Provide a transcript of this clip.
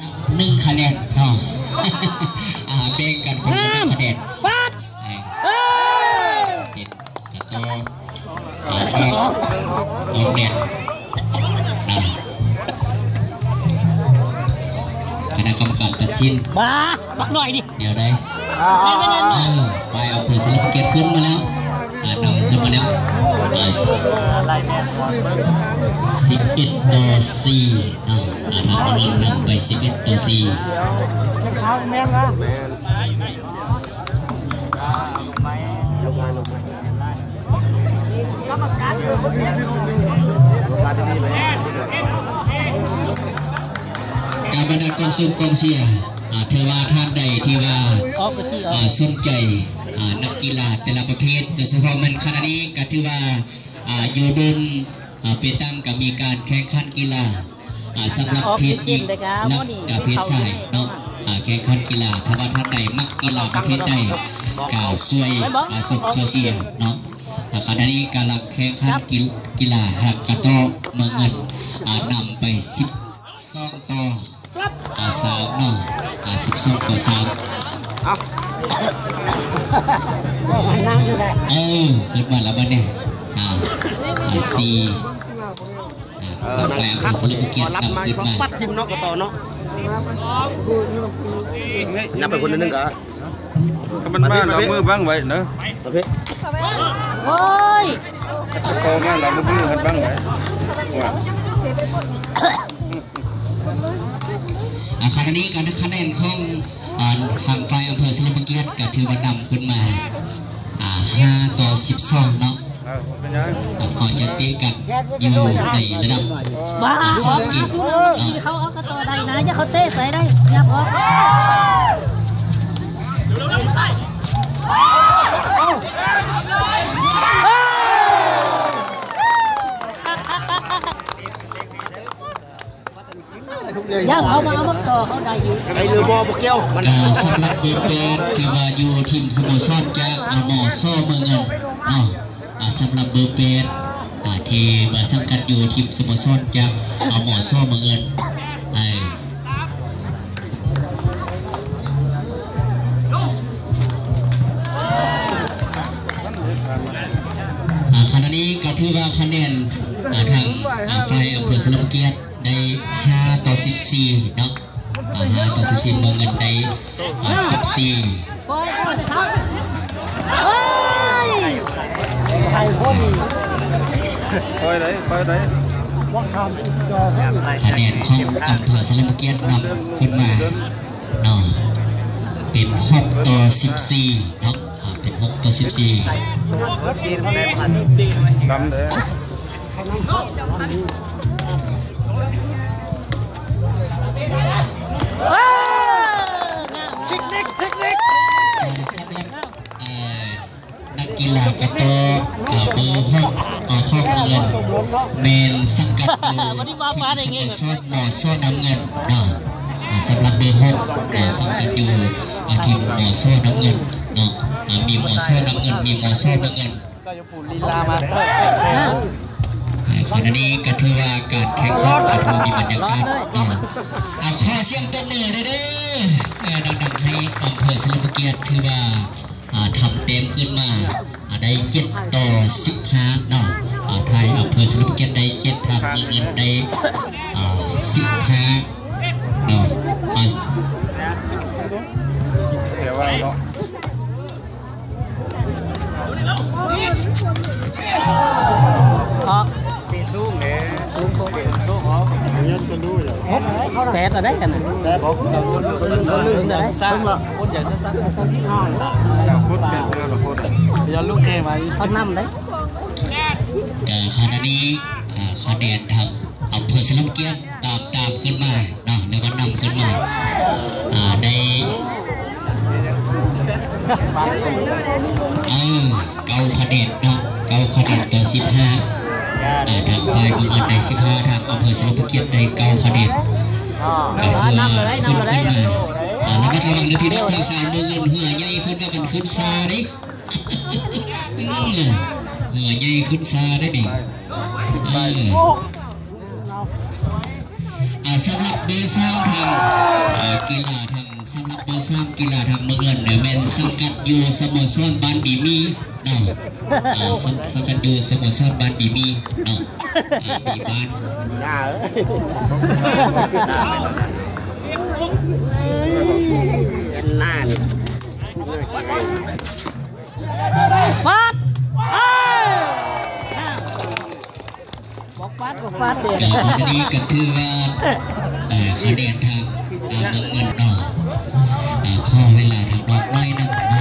1 คะแนนเนาะเบ่งกันคนละ1 คะแนนฟาดติดกระโตชอบลงเน็ตคณะกรรมการตัดสินบ้าฟักหน่อยดิเดี๋ยวได้ไปเอาเพื่อสลับเก็บขึ้นมาแล้วนำขึ้นมาแล้ว11 ต่อ 4ทางบอลนำไป11 ต่อ 4การบรรดากองซุ่มกองเชียร์เทว่าท่านใดที่ว่าสนใจนักกีฬาแต่ละประเภทโดยเฉพาะมันขณะนี้ก็ถือว่าอยู่บนเปตั้งกับมีการแข่งขันกีฬาสำหรับเพศหญิงและกับเพศชายเนาะแข่งขันกีฬาถ้าว่าท่านใดมักกีฬาประเภทใดก็ช่วยส่งโซเชียลเนาะขณะนี้การแข่งขันกีฬาหักกระโตเมืองเงินนำไป12 ต่อ 3เนาะ12 ต่อ 3ขึ้นมาแล้วบ้านเนี่ย4ไปเอาสลิปเกียร์นำขึ้นมาปัดทิมนอกกระต่อเนาะนับไปคนนึงก็มันบ้านเรามือบ้างไว้เนอะประเภทโอ้ยโตมาเรามือมันบ้างไว้ขณะนี้การคะแนนของทางฝ่ายอำเภอสลิปเกียร์ก็ถือว่านำขึ้นมา5 ต่อ 12เนาะขอจะตีกันอยู่ในระดับ2อีกเขาเอากระต่อใดนะอย่าเขาเตะใส่ได้อย่าพอย่างเขามาเอาต่อเขาได้อยู่ไอ้เรือบอลเกี้ยวสำหรับเบอร์8ที่ว่าอยู่ทีมสโมสรจากหมอโซ่เมืองเงินสำหรับเบอร์8ที่มาสังกัดอยู่ทีมสโมสรจากหมอโซ่เมืองเงินขณะนี้ก็ถือว่าคะแนนทางฝ่ายอำเภอสลิปเกียรติได้5 ต่อ 14เนาะ5 ต่อ 14เมืองเงินได้14คะแนนของอำเภอสลิปเกียรตินำขึ้นมาเนาะเป็น6 ต่อ 14เนาะเป็น6 ต่อ 14จำเลยนักกีฬากระโตเบอร์6ข้อเงินเมนสังกัดอยู่ทีมสโมสรหมอโซ่น้ำเงินเนาะสำหรับเบอร์6สังกัดอยู่ทีมหมอโซ่น้ำเงินเนาะมีหมอโซ่น้ำเงินมีหมอโซ่น้ำเงินขณะนี้ก็ถือว่าการแข่งขันก็มีบรรยากาศขอเสียงตบมือเลยเด้อดังๆให้อำเภอสลิปเกียรติถือว่าทำเต็มขึ้นมาได้7 ต่อ 15เนาะไทยอำเภอสลิปเกียรติได้7ทางเงินได้15เนาะแปดอะไรกันนะแปดคนเลยสร้างละคนใหญ่สร้างคนที่ห้าคนเป็นเสือหรือคนจะลูกเกมไหมเขานำได้ขณะนี้คะแนนทางอำเภอสลิปเกียรติตามขึ้นมาเนาะแล้วก็นำขึ้นมาได้9 คะแนนเนาะ9 คะแนนต่อ 15ทางฝ่ายเมืองเงินได้15ทางอำเภอสลิปเกียรติได้9 คะแนนก็คือนำขึ้นมาแล้วก็ทางพี่น้องทางสายเมืองเงินเหื่อใหญ่ขึ้นมาเป็นขึ้นซาดิเหื่อใหญ่ขึ้นซาได้ดิสำหรับเบอร์3ทาง กีฬาทางสำนักเบอร์3กีฬาทางเมืองเงินเนี่ยแม่นสังกัดอยู่สโมสรบ้านดีมีเนาะสังกัดอยู่สโมสรบ้านดีมีเนาะดีบ้านหน้านี่ฟาดบอกฟาดบอกฟาดเดือดทีนี้ก็คือว่าคะแนนทางเมืองเงินเนาะข้อเวลาทางดอกน้อยนึงเนาะ